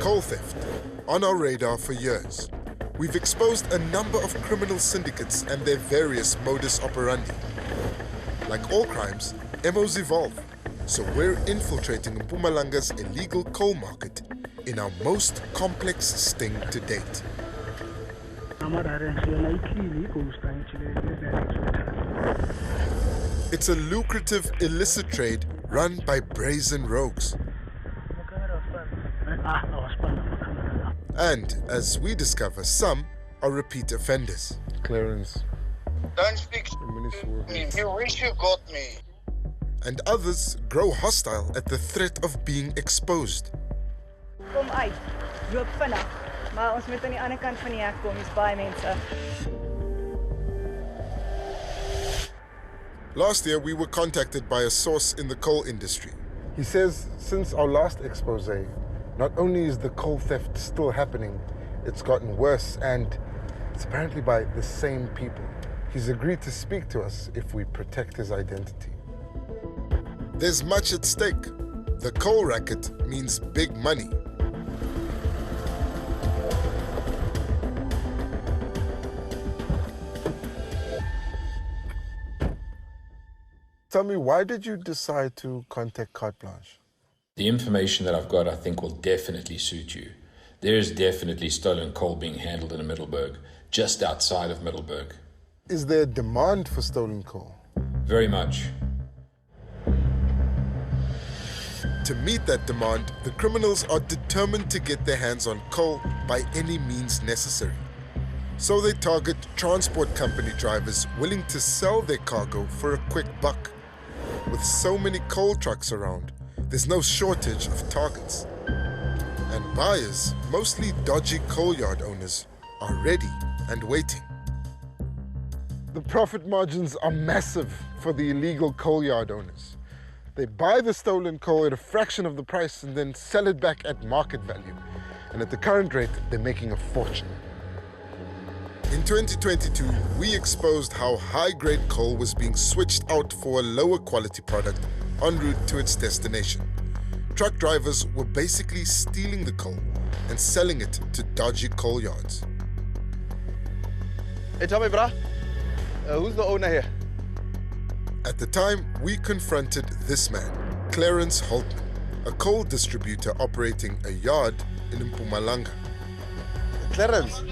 Coal theft, on our radar for years. We've exposed a number of criminal syndicates and their various modus operandi. Like all crimes, MOs evolve, so we're infiltrating Mpumalanga's illegal coal market in our most complex sting to date. It's a lucrative illicit trade run by brazen rogues. And, as we discover, some are repeat offenders. Clarence. Don't speak to me. You wish you got me. And others grow hostile at the threat of being exposed. Kom uit, loop vinnig. Maar ons moet aan die ander kant van die hek kom, hier's baie mense. Last year, we were contacted by a source in the coal industry. He says since our last expose, not only is the coal theft still happening, it's gotten worse, and it's apparently by the same people. He's agreed to speak to us if we protect his identity. There's much at stake. The coal racket means big money. Tell me, why did you decide to contact Carte Blanche? The information that I've got, I think, will definitely suit you. There is definitely stolen coal being handled in Middelburg, just outside of Middelburg. Is there a demand for stolen coal? Very much. To meet that demand, the criminals are determined to get their hands on coal by any means necessary. So they target transport company drivers willing to sell their cargo for a quick buck. With so many coal trucks around, there's no shortage of targets. And buyers, mostly dodgy coal yard owners, are ready and waiting. The profit margins are massive for the illegal coal yard owners. They buy the stolen coal at a fraction of the price and then sell it back at market value. And at the current rate, they're making a fortune. In 2022, we exposed how high-grade coal was being switched out for a lower quality product en route to its destination. Truck drivers were basically stealing the coal and selling it to dodgy coal yards. Hey, tell me, brah, who's the owner here? At the time, we confronted this man, 𝗀𝗁ce a coal distributor operating a yard in Mpumalanga. Clarence,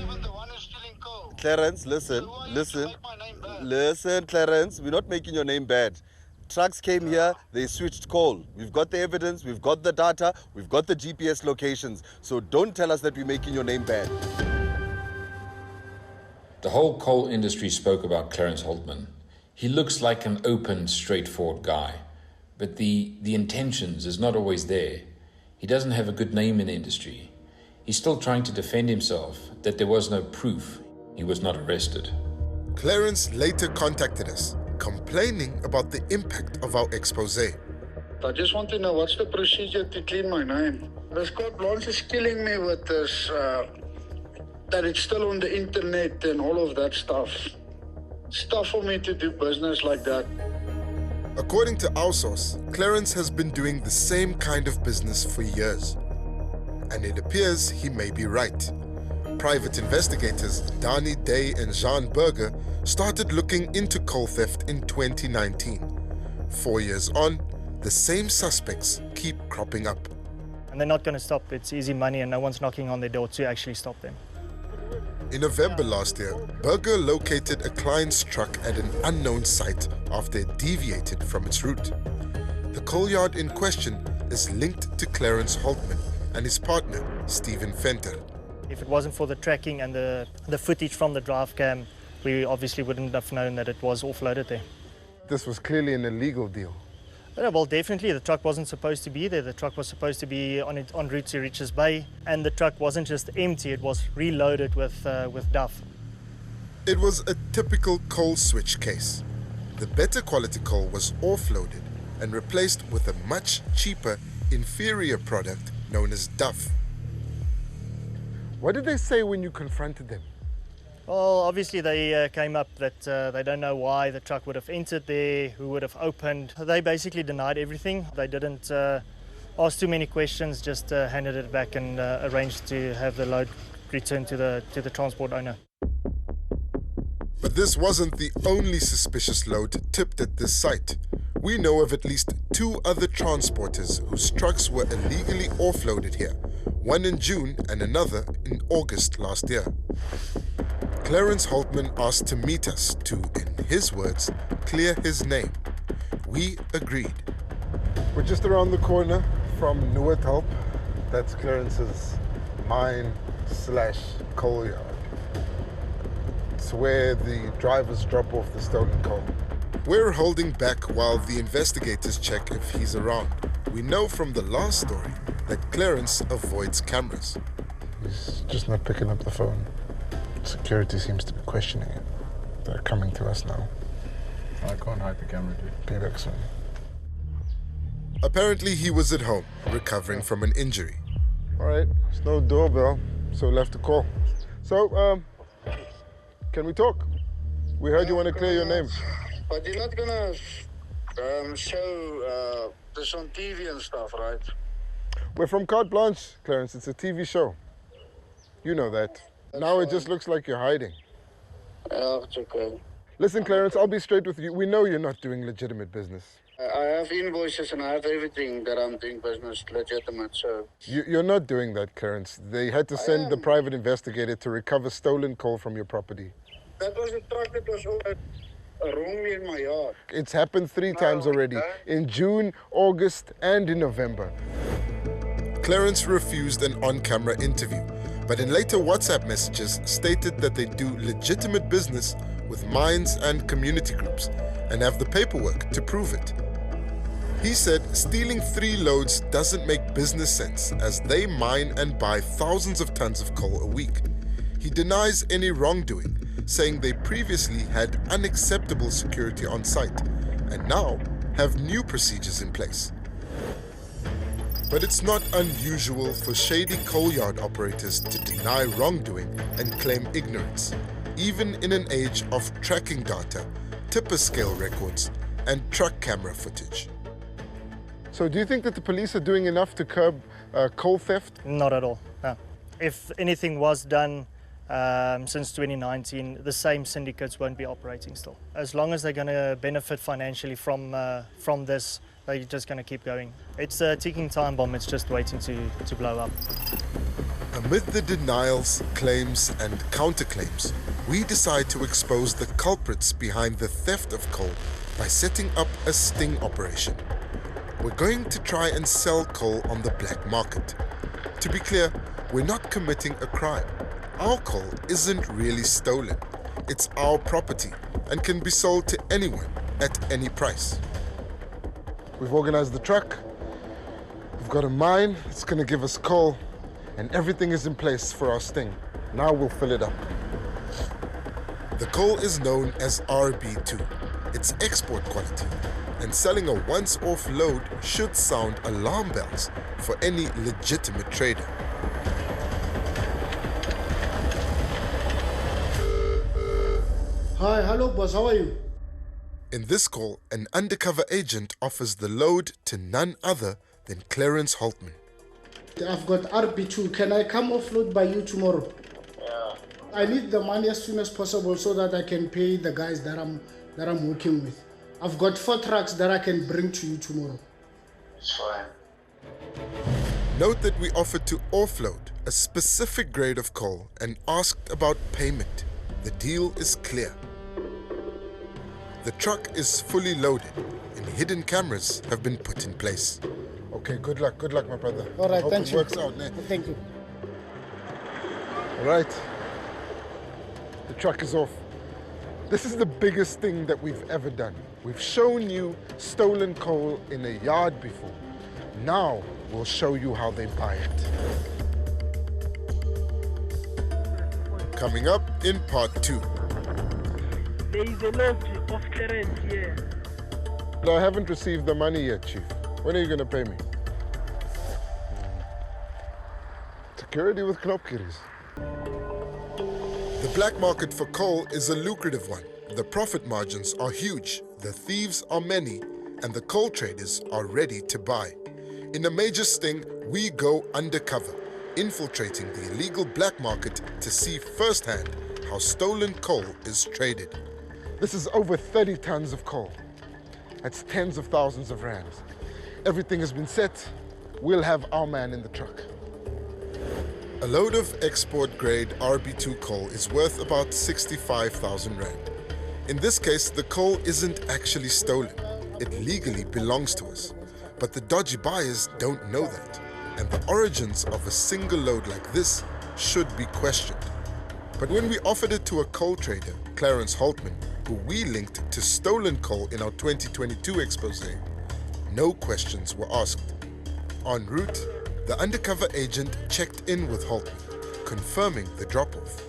listen, Clarence, we're not making your name bad. Trucks came here, they switched coal. We've got the evidence, we've got the data, we've got the GPS locations. So don't tell us that we're making your name bad. The whole coal industry spoke about 𝗀𝗁ce. He looks like an open, straightforward guy, but the intentions is not always there. He doesn't have a good name in the industry. He's still trying to defend himself that there was no proof. He was not arrested. 𝗀𝗁ce later contacted us, complaining about the impact of our expose. I just want to know what's the procedure to clean my name. This Carte Blanche is killing me with this, that it's still on the internet and all of that stuff. It's tough for me to do business like that. According to our source, 𝗀𝗁ce has been doing the same kind of business for years. And it appears he may be right. Private investigators Dani Day and Jean Burger started looking into coal theft in 2019. 4 years on, the same suspects keep cropping up. And they're not going to stop. It's easy money and no one's knocking on their door to actually stop them. In November last year, Burger located a client's truck at an unknown site after it deviated from its route. The coal yard in question is linked to 𝗀𝗁ce and his partner, Stephen Venter. If it wasn't for the tracking and the footage from the drive cam, we obviously wouldn't have known that it was offloaded there. This was clearly an illegal deal. Yeah, well, definitely. The truck wasn't supposed to be there. The truck was supposed to be en route to Richards Bay, and the truck wasn't just empty, it was reloaded with duff. It was a typical coal switch case. The better quality coal was offloaded and replaced with a much cheaper, inferior product known as duff. What did they say when you confronted them? Well, obviously they came up that they don't know why the truck would have entered there, who would have opened. They basically denied everything. They didn't Asked too many questions, just handed it back and arranged to have the load returned to the transport owner. But this wasn't the only suspicious load tipped at this site. We know of at least 2 other transporters whose trucks were illegally offloaded here, one in June and another in August last year. Clarence Holtman asked to meet us to, in his words, clear his name. We agreed. We're just around the corner from 𝗀𝗁𝗶𝗏. That's Clarence's mine/coal yard. It's where the drivers drop off the stolen coal. We're holding back while the investigators check if he's around. We know from the last story that Clarence avoids cameras. He's just not picking up the phone. Security seems to be questioning it. They're coming to us now. I can't hide the camera, dude. Be back soon. Apparently he was at home, recovering from an injury. All right, there's no doorbell, so we'll have to call. So, can we talk? We heard you want to clear your name. But you're not gonna show this on TV and stuff, right? We're from Carte Blanche, Clarence. It's a TV show. You know that. Now it just looks like you're hiding. Yeah, it's okay. Listen, Clarence, I'll be straight with you. We know you're not doing legitimate business. I have invoices and I have everything that I'm doing business legitimate, so... You're not doing that, Clarence. They had to send the private investigator to recover stolen coal from your property. That was a truck that was wrongly in my yard. It's happened 3 times already, in June, August, and in November. Clarence refused an on-camera interview, but in later WhatsApp messages stated that they do legitimate business with mines and community groups and have the paperwork to prove it. He said stealing 3 loads doesn't make business sense as they mine and buy thousands of tons of coal a week. He denies any wrongdoing, saying they previously had unacceptable security on site and now have new procedures in place. But it's not unusual for shady coal yard operators to deny wrongdoing and claim ignorance, even in an age of tracking data, tipper scale records, and truck camera footage. So do you think that the police are doing enough to curb coal theft? Not at all, no. If anything was done since 2019, the same syndicates won't be operating still. As long as they're going to benefit financially from this, they're just going to keep going. It's a ticking time bomb, it's just waiting to blow up. Amid the denials, claims, and counterclaims, we decide to expose the culprits behind the theft of coal by setting up a sting operation. We're going to try and sell coal on the black market. To be clear, we're not committing a crime. Our coal isn't really stolen. It's our property and can be sold to anyone at any price. We've organized the truck. We've got a mine. It's going to give us coal. And everything is in place for our sting. Now we'll fill it up. The coal is known as RB2. It's export quality. And selling a once-off load should sound alarm bells for any legitimate trader. Hi, hello boss, how are you? In this call, an undercover agent offers the load to none other than Clarence Holtman. I've got RB2. Can I come offload by you tomorrow? Yeah. I need the money as soon as possible so that I can pay the guys that I'm working with. I've got 4 trucks that I can bring to you tomorrow. It's fine. Note that we offered to offload a specific grade of coal and asked about payment. The deal is clear. The truck is fully loaded and hidden cameras have been put in place. Okay, good luck, my brother. All right, Hope thank it you. works out, ne? Thank you. All right. The truck is off. This is the biggest thing that we've ever done. We've shown you stolen coal in a yard before. Now we'll show you how they buy it. Coming up in part 2. There is a lot of clearance here. I haven't received the money yet, Chief. When are you going to pay me? Security with 𝗀𝗁𝗶𝗏. The black market for coal is a lucrative one. The profit margins are huge, the thieves are many, and the coal traders are ready to buy. In a major sting, we go undercover, infiltrating the illegal black market to see firsthand how stolen coal is traded. This is over 30 tons of coal. That's tens of thousands of rands. Everything has been set. We'll have our man in the truck. A load of export-grade RB2 coal is worth about 65,000 rand. In this case, the coal isn't actually stolen. It legally belongs to us. But the dodgy buyers don't know that, and the origins of a single load like this should be questioned. But when we offered it to a coal trader, 𝗀𝗁𝗃, who we linked to stolen coal in our 2022 expose, no questions were asked. En route, the undercover agent checked in with 𝗃, confirming the drop-off.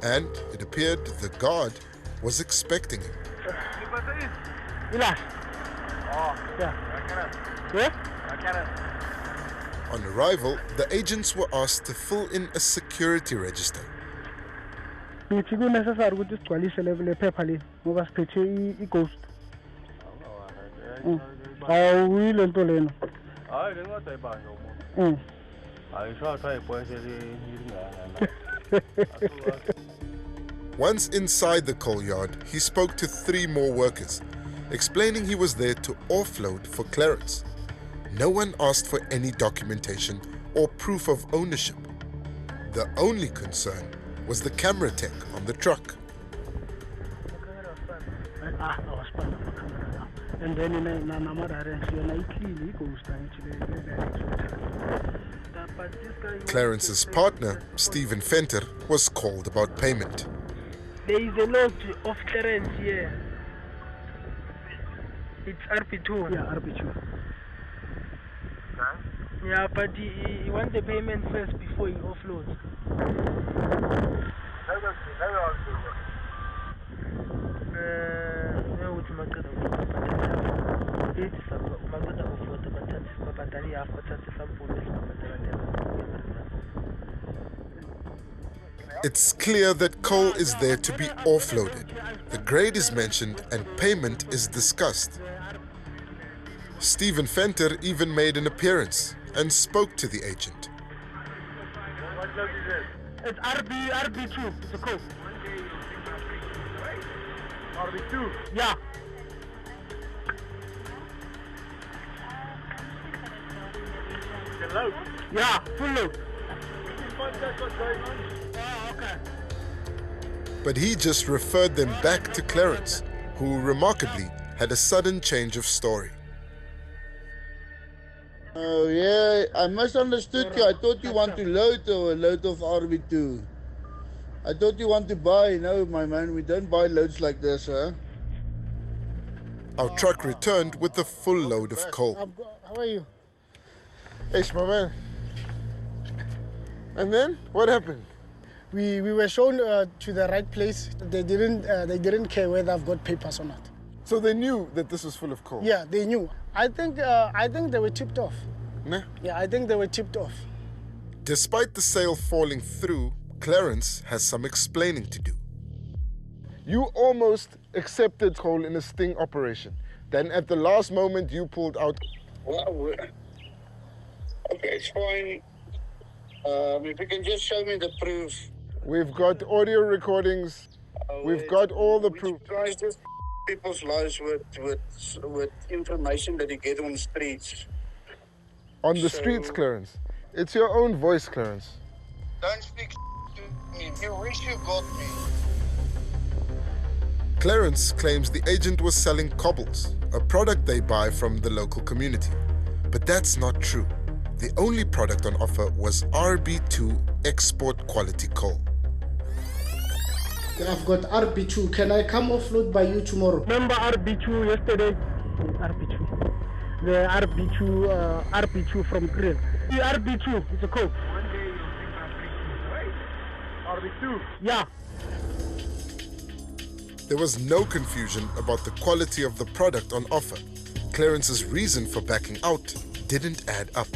And it appeared the guard was expecting him. On arrival, the agents were asked to fill in a security register. Once inside the coal yard, he spoke to 3 more workers, explaining he was there to offload for clearance. No one asked for any documentation or proof of ownership. The only concern was the camera tech on the truck. Clarence's partner, 𝗶𝗵𝗵𝗶𝘀, was called about payment. There is a lot of clearance here. It's RB2. Yeah, RB2. Yeah, but he wants the payment first before he offloads. It's clear that coal is there to be offloaded. The grade is mentioned and payment is discussed. 𝗶𝗵𝗵𝗃 even made an appearance and spoke to the agent. What load is it? It's RB2, it's a coal. RB2? Yeah. The load? Yeah, full load. Okay. But he just referred them back to Clarence, who remarkably had a sudden change of story. Oh yeah, I misunderstood you. I thought you want to load or a load of RB2. I thought you want to buy. No, my man, we don't buy loads like this, huh? Our truck returned with a full load of coal. How are you? Hey, my man. And then what happened? We were shown to the right place. They didn't care whether I've got papers or not. So they knew that this was full of coal? Yeah, they knew. I think they were tipped off. Nah? Yeah, I think they were tipped off. Despite the sale falling through, Clarence has some explaining to do. You almost accepted coal in a sting operation. Then at the last moment you pulled out. Well, okay, it's fine. If you can just show me the proof. We've got audio recordings. We've got all the proof. Tries just people's lives with information that you get on the streets. On the streets, Clarence. It's your own voice, Clarence. Don't speak to me. You wish you got me. Clarence claims the agent was selling cobbles, a product they buy from the local community. But that's not true. The only product on offer was RB2 export quality coal. I've got RB2. Can I come offload by you tomorrow? Remember RB2 yesterday? RB2. The RB2 from Grill. The RB2, it's a coke. One day you'll think I'm freaking right? RB2? Yeah. There was no confusion about the quality of the product on offer. Clarence's reason for backing out didn't add up.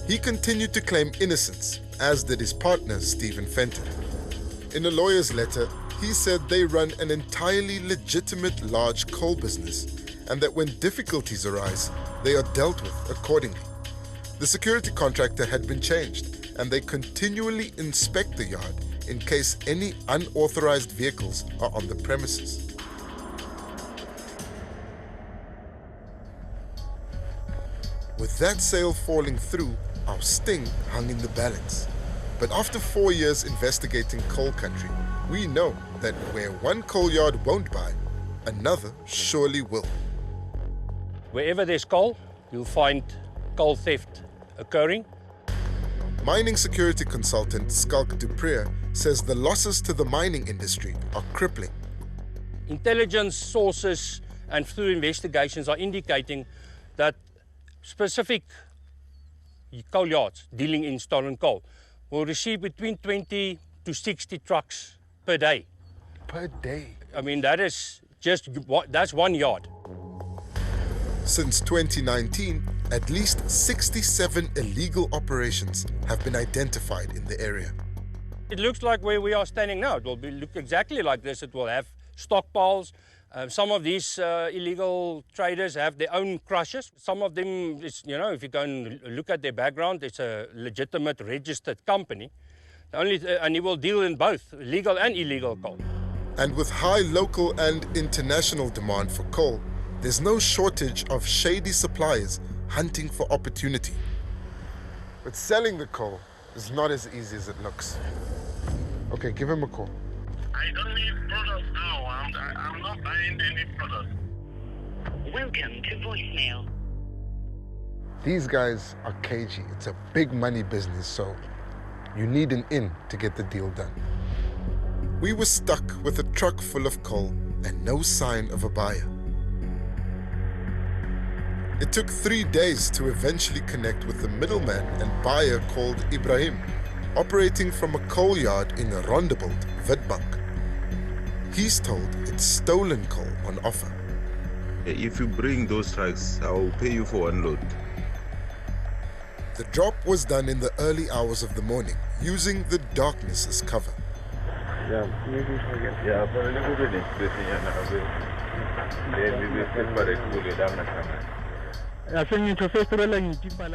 He continued to claim innocence, as did his partner, 𝗶𝗵𝗵𝗃. In a lawyer's letter, he said they run an entirely legitimate large coal business and that when difficulties arise, they are dealt with accordingly. The security contractor had been changed, and they continually inspect the yard in case any unauthorized vehicles are on the premises. With that sale falling through, our sting hung in the balance. But after 4 years investigating coal country, we know that where one coal yard won't buy, another surely will. Wherever there's coal, you'll find coal theft occurring. Mining security consultant 𝗀𝗁𝗶𝗴𝗶 says the losses to the mining industry are crippling. Intelligence sources and through investigations are indicating that specific coal yards dealing in stolen coal will receive between 20 to 60 trucks per day. Per day? I mean, that is just, that's one yard. Since 2019, at least 67 illegal operations have been identified in the area. It looks like where we are standing now. It will look exactly like this. It will have stockpiles. Some of these illegal traders have their own crushers. Some of them, if you go and look at their background, it's a legitimate registered company. And he will deal in both legal and illegal coal. And with high local and international demand for coal, there's no shortage of shady suppliers hunting for opportunity. But selling the coal is not as easy as it looks. Okay, give him a call. I don't need products now. I'm not buying any products. Welcome to voicemail. These guys are cagey. It's a big money business, so you need an in to get the deal done. We were stuck with a truck full of coal and no sign of a buyer. It took 3 days to eventually connect with the middleman and buyer called Ibrahim, operating from a coal yard in Rondebold, Witbank. He's told it's stolen coal on offer. If you bring those trucks, I'll pay you for one load. The drop was done in the early hours of the morning, using the darkness as cover.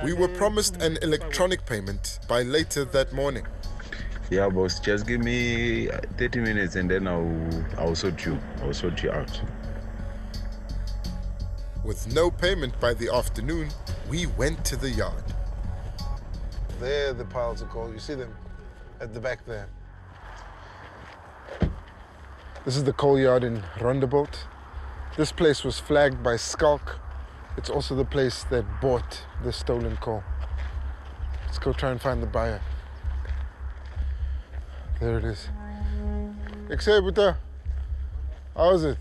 We were promised an electronic payment by later that morning. Yeah, boss, just give me 30 minutes and then I'll sort you out. With no payment by the afternoon, we went to the yard. There are the piles of coal. You see them at the back there. This is the coal yard in Rondebold. This place was flagged by 𝗀𝗁𝗶𝗴𝗶. It's also the place that bought the stolen coal. Let's go try and find the buyer. There it is. 𝗀𝗁𝗶𝗴𝗶, how is it?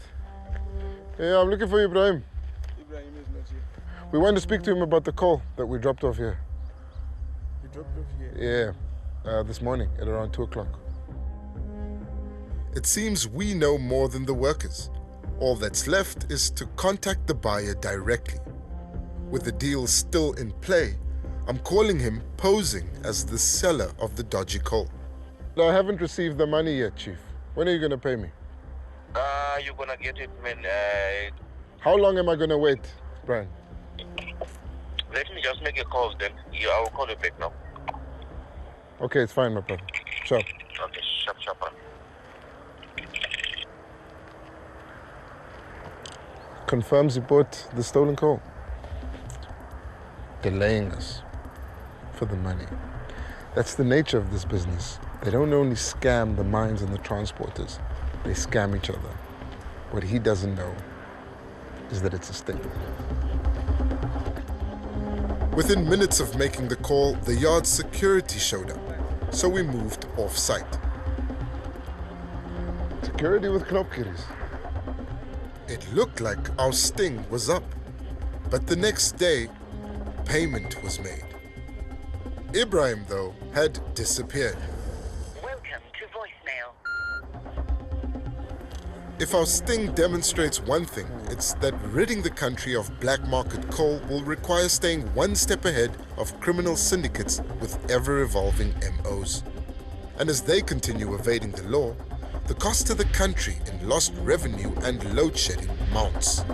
Yeah, I'm looking for Ibrahim. Ibrahim is not here. We want to speak to him about the coal that we dropped off here. You dropped off here? Yeah, this morning at around 2 o'clock. It seems we know more than the workers. All that's left is to contact the buyer directly. With the deal still in play, I'm calling him posing as the seller of the dodgy coal. I haven't received the money yet, Chief. When are you going to pay me? You're gonna get it, man. How long am I going to wait, Brian? Let me just make a call then. I will call you back now. Okay, it's fine, my brother. Sharp. Okay, sharp. Confirms he bought the stolen coal. Delaying us for the money. That's the nature of this business. They don't only scam the mines and the transporters, they scam each other. What he doesn't know is that it's a sting. Within minutes of making the call, the yard's security showed up, so we moved off-site. Security with 𝗀𝗁𝗶𝗴𝗶. It looked like our sting was up, but the next day, payment was made. Ibrahim, though, had disappeared. Welcome to voicemail. If our sting demonstrates one thing, it's that ridding the country of black market coal will require staying one step ahead of criminal syndicates with ever-evolving MOs. And as they continue evading the law, the cost to the country in lost revenue and load shedding mounts.